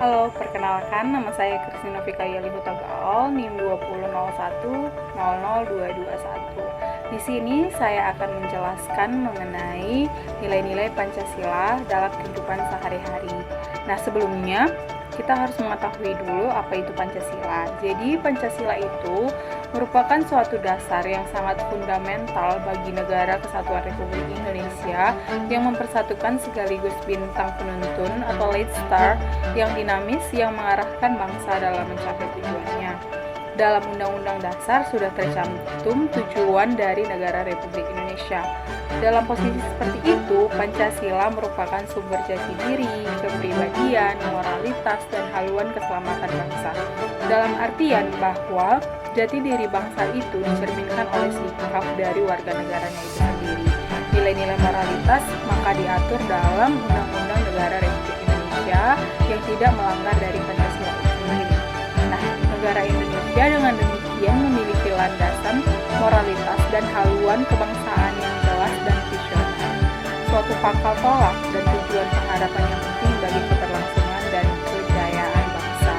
Halo, perkenalkan nama saya Kristina Vika Yali Hutagaol, NIM 2001002221. Di sini saya akan menjelaskan mengenai nilai-nilai Pancasila dalam kehidupan sehari-hari. Nah, sebelumnya kita harus mengetahui dulu apa itu Pancasila. Jadi, Pancasila itu merupakan suatu dasar yang sangat fundamental bagi negara kesatuan Republik Indonesia yang mempersatukan sekaligus bintang penuntun atau light star yang dinamis yang mengarahkan bangsa dalam mencapai tujuannya. Dalam Undang-Undang Dasar sudah tercantum tujuan dari negara Republik Indonesia. Dalam posisi seperti itu, Pancasila merupakan sumber jati diri, kepribadian, moralitas, dan haluan keselamatan bangsa. Dalam artian bahwa jati diri bangsa itu dicerminkan oleh sikap dari warga negaranya itu sendiri. Nilai-nilai moralitas maka diatur dalam Undang-Undang Negara Republik Indonesia yang tidak melanggar dari Pancasila itu sendiri. Nah, negara Indonesia dengan demikian memiliki landasan moralitas dan haluan kebangsaan yang jelas dan visioner, suatu pangkal tolak dan tujuan pengharapan yang penting bagi keberlangsungan dan kejayaan bangsa.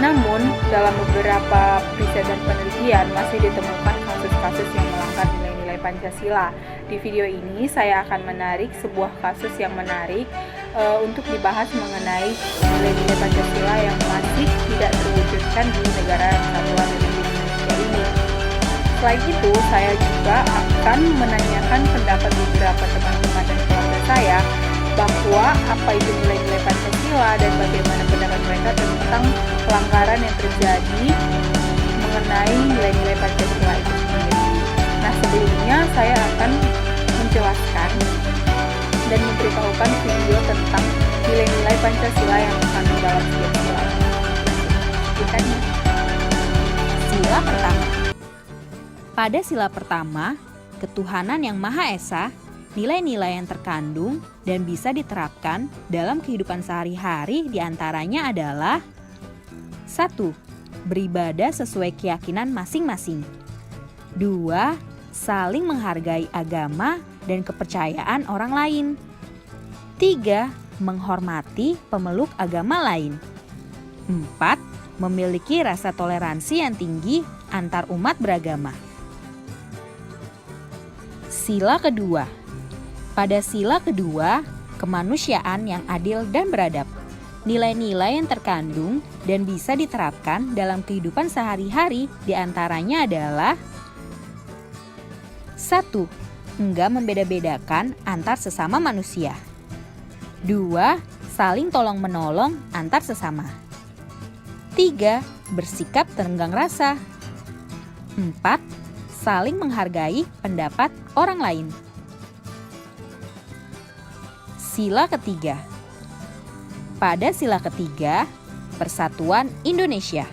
Namun, dalam beberapa riset dan penelitian masih ditemukan kasus-kasus yang melanggar nilai-nilai Pancasila. Di video ini saya akan menarik sebuah kasus yang menarik untuk dibahas mengenai nilai-nilai Pancasila yang masih tidak terwujudkan di negara kesatuan Republik Indonesia ini. Selain itu, saya juga akan menanyakan pendapat beberapa teman-teman dan keluarga saya bahwa apa itu nilai-nilai Pancasila dan bagaimana pendapat mereka tentang pelanggaran yang terjadi mengenai nilai-nilai Pancasila itu sendiri. Nah, sebelumnya saya akan menjelaskan dan memberitahukan video tentang nilai-nilai Pancasila yang terkandung dalam setiap sila. Sila pertama. Pada sila pertama, ketuhanan yang Maha Esa, nilai-nilai yang terkandung dan bisa diterapkan dalam kehidupan sehari-hari diantaranya adalah 1. Beribadah sesuai keyakinan masing-masing. 2. Saling menghargai agama dan kepercayaan orang lain. 3. Menghormati pemeluk agama lain. 4. Memiliki rasa toleransi yang tinggi antar umat beragama. Sila kedua. Pada sila kedua, kemanusiaan yang adil dan beradab. Nilai-nilai yang terkandung dan bisa diterapkan dalam kehidupan sehari-hari diantaranya adalah 1. Enggak membeda-bedakan antar sesama manusia. 2. Saling tolong-menolong antar sesama. 3. Bersikap terenggang rasa. 4. Saling menghargai pendapat orang lain. Sila ketiga. Pada sila ketiga, Persatuan Indonesia.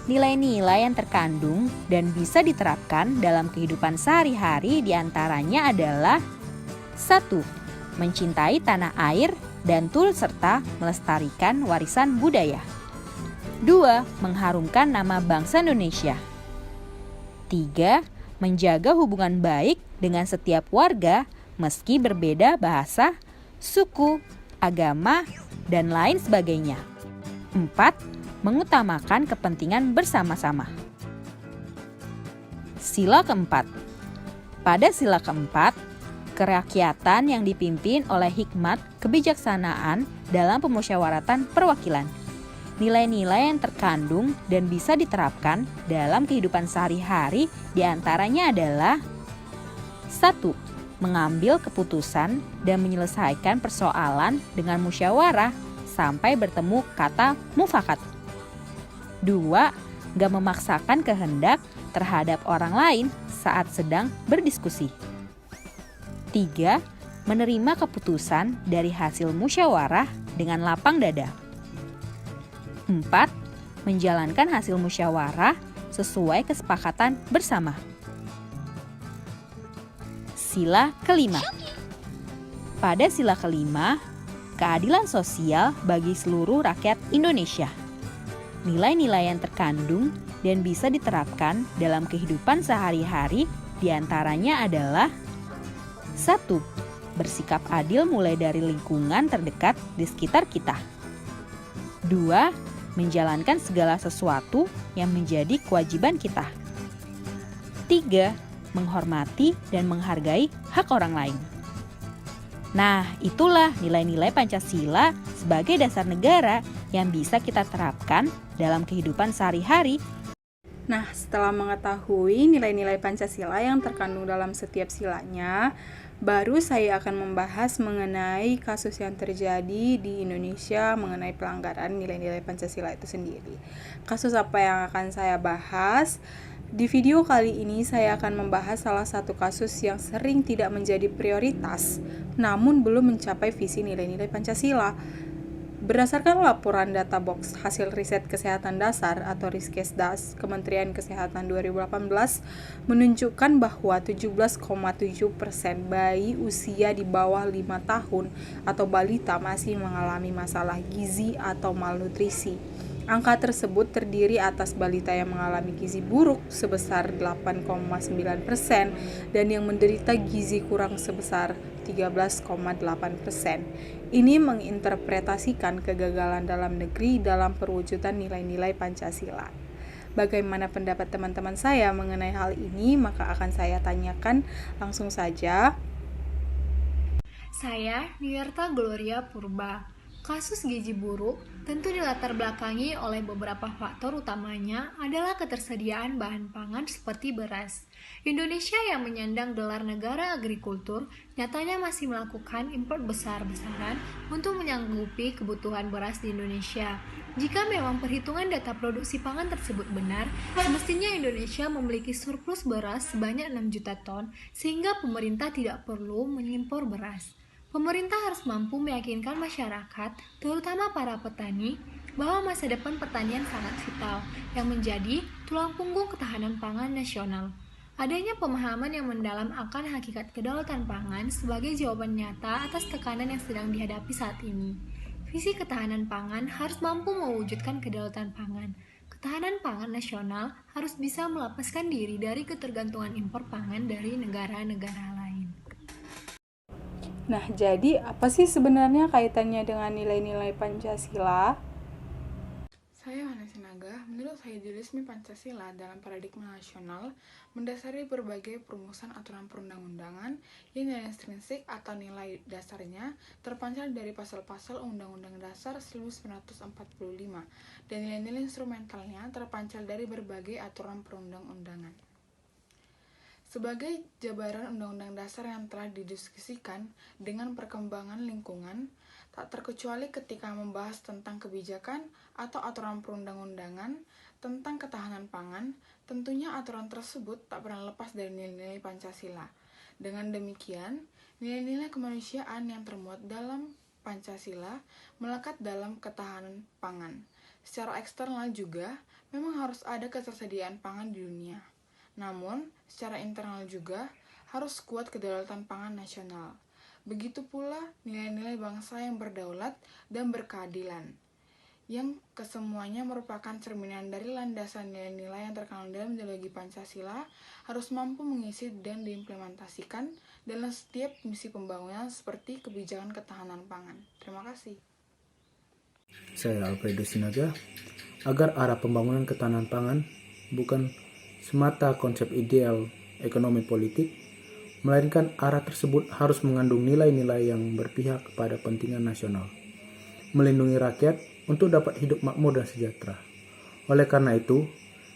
Nilai-nilai yang terkandung dan bisa diterapkan dalam kehidupan sehari-hari diantaranya adalah 1. Mencintai tanah air dan turut serta melestarikan warisan budaya. 2. Mengharumkan nama bangsa Indonesia. 3. Menjaga hubungan baik dengan setiap warga meski berbeda bahasa, suku, agama, dan lain sebagainya. 4. Mengutamakan kepentingan bersama-sama. Sila keempat. Pada sila keempat, kerakyatan yang dipimpin oleh hikmat kebijaksanaan dalam pemusyawaratan perwakilan. Nilai-nilai yang terkandung dan bisa diterapkan dalam kehidupan sehari-hari diantaranya adalah 1. Mengambil keputusan dan menyelesaikan persoalan dengan musyawarah sampai bertemu kata mufakat. 2. Gak memaksakan kehendak terhadap orang lain saat sedang berdiskusi. 3. Menerima keputusan dari hasil musyawarah dengan lapang dada. 4. Menjalankan hasil musyawarah sesuai kesepakatan bersama. Sila kelima. Pada sila kelima, keadilan sosial bagi seluruh rakyat Indonesia. Nilai-nilai yang terkandung dan bisa diterapkan dalam kehidupan sehari-hari diantaranya adalah 1. Bersikap adil mulai dari lingkungan terdekat di sekitar kita. 2. Menjalankan segala sesuatu yang menjadi kewajiban kita. 3. Menghormati dan menghargai hak orang lain. Nah, itulah nilai-nilai Pancasila sebagai dasar negara yang bisa kita terapkan dalam kehidupan sehari-hari. Nah, setelah mengetahui nilai-nilai Pancasila yang terkandung dalam setiap silanya, baru saya akan membahas mengenai kasus yang terjadi di Indonesia mengenai pelanggaran nilai-nilai Pancasila itu sendiri. Kasus apa yang akan saya bahas? Di video kali ini saya akan membahas salah satu kasus yang sering tidak menjadi prioritas, namun belum mencapai visi nilai-nilai Pancasila. Berdasarkan laporan data box hasil riset kesehatan dasar atau Riskesdas Kementerian Kesehatan 2018 menunjukkan bahwa 17,7% bayi usia di bawah 5 tahun atau balita masih mengalami masalah gizi atau malnutrisi. Angka tersebut terdiri atas balita yang mengalami gizi buruk sebesar 8,9% dan yang menderita gizi kurang sebesar 13,8%. Ini menginterpretasikan kegagalan dalam negeri dalam perwujudan nilai-nilai Pancasila. Bagaimana pendapat teman-teman saya mengenai hal ini? Maka akan saya tanyakan langsung saja. Saya Niyarta Gloria Purba. Kasus gizi buruk tentu dilatar belakangi oleh beberapa faktor, utamanya adalah ketersediaan bahan pangan seperti beras. Indonesia yang menyandang gelar negara agrikultur nyatanya masih melakukan impor besar-besaran untuk menyanggupi kebutuhan beras di Indonesia. Jika memang perhitungan data produksi pangan tersebut benar, semestinya Indonesia memiliki surplus beras sebanyak 6 juta ton sehingga pemerintah tidak perlu mengimpor beras. Pemerintah harus mampu meyakinkan masyarakat, terutama para petani, bahwa masa depan pertanian sangat vital, yang menjadi tulang punggung ketahanan pangan nasional. Adanya pemahaman yang mendalam akan hakikat kedaulatan pangan sebagai jawaban nyata atas tekanan yang sedang dihadapi saat ini. Visi ketahanan pangan harus mampu mewujudkan kedaulatan pangan. Ketahanan pangan nasional harus bisa melepaskan diri dari ketergantungan impor pangan dari negara-negara lain. Nah, jadi apa sih sebenarnya kaitannya dengan nilai-nilai Pancasila? Saya Hana Sinaga. Menurut saya idealisme Pancasila dalam paradigma nasional mendasari berbagai perumusan aturan perundang-undangan yang nilai intrinsik atau nilai dasarnya terpancar dari pasal-pasal Undang-Undang Dasar 1945 dan nilai-nilai instrumentalnya terpancar dari berbagai aturan perundang-undangan. Sebagai jabaran Undang-Undang Dasar yang telah didiskusikan dengan perkembangan lingkungan, tak terkecuali ketika membahas tentang kebijakan atau aturan perundang-undangan tentang ketahanan pangan, tentunya aturan tersebut tak pernah lepas dari nilai-nilai Pancasila. Dengan demikian, nilai-nilai kemanusiaan yang termuat dalam Pancasila melekat dalam ketahanan pangan. Secara eksternal juga, memang harus ada ketersediaan pangan di dunia. Namun, secara internal juga harus kuat kedaulatan pangan nasional. Begitu pula nilai-nilai bangsa yang berdaulat dan berkeadilan, yang kesemuanya merupakan cerminan dari landasan nilai-nilai yang terkandung dalam ideologi Pancasila, harus mampu mengisi dan diimplementasikan dalam setiap misi pembangunan seperti kebijakan ketahanan pangan. Terima kasih. Saya Alfredo Sinaga. Agar arah pembangunan ketahanan pangan bukan semata konsep ideal ekonomi politik, melainkan arah tersebut harus mengandung nilai-nilai yang berpihak kepada kepentingan nasional, melindungi rakyat untuk dapat hidup makmur dan sejahtera. Oleh karena itu,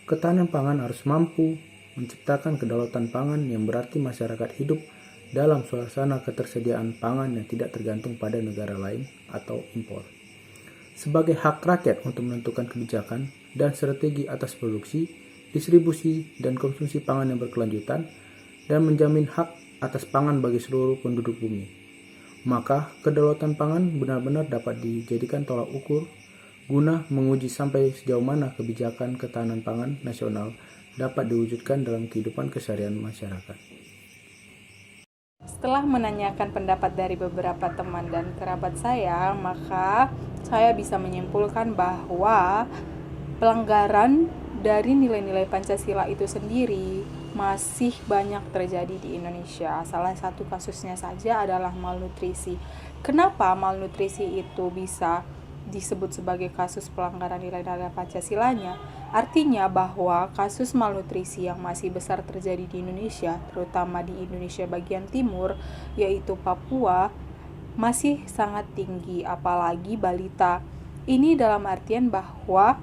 ketahanan pangan harus mampu menciptakan kedaulatan pangan yang berarti masyarakat hidup dalam suasana ketersediaan pangan yang tidak tergantung pada negara lain atau impor. Sebagai hak rakyat untuk menentukan kebijakan dan strategi atas produksi, distribusi, dan konsumsi pangan yang berkelanjutan, dan menjamin hak atas pangan bagi seluruh penduduk bumi. Maka, kedaulatan pangan benar-benar dapat dijadikan tolak ukur guna menguji sampai sejauh mana kebijakan ketahanan pangan nasional dapat diwujudkan dalam kehidupan keseharian masyarakat. Setelah menanyakan pendapat dari beberapa teman dan kerabat saya, maka saya bisa menyimpulkan bahwa pelanggaran dari nilai-nilai Pancasila itu sendiri masih banyak terjadi di Indonesia. Salah satu kasusnya saja adalah malnutrisi. Kenapa malnutrisi itu bisa disebut sebagai kasus pelanggaran nilai-nilai Pancasilanya, artinya bahwa kasus malnutrisi yang masih besar terjadi di Indonesia, terutama di Indonesia bagian timur, yaitu Papua, masih sangat tinggi, apalagi balita. Ini dalam artian bahwa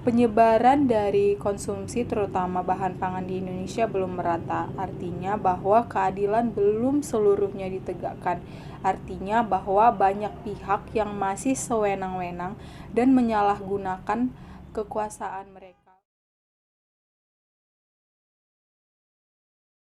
penyebaran dari konsumsi terutama bahan pangan di Indonesia belum merata. Artinya bahwa keadilan belum seluruhnya ditegakkan. Artinya bahwa banyak pihak yang masih sewenang-wenang dan menyalahgunakan kekuasaan mereka.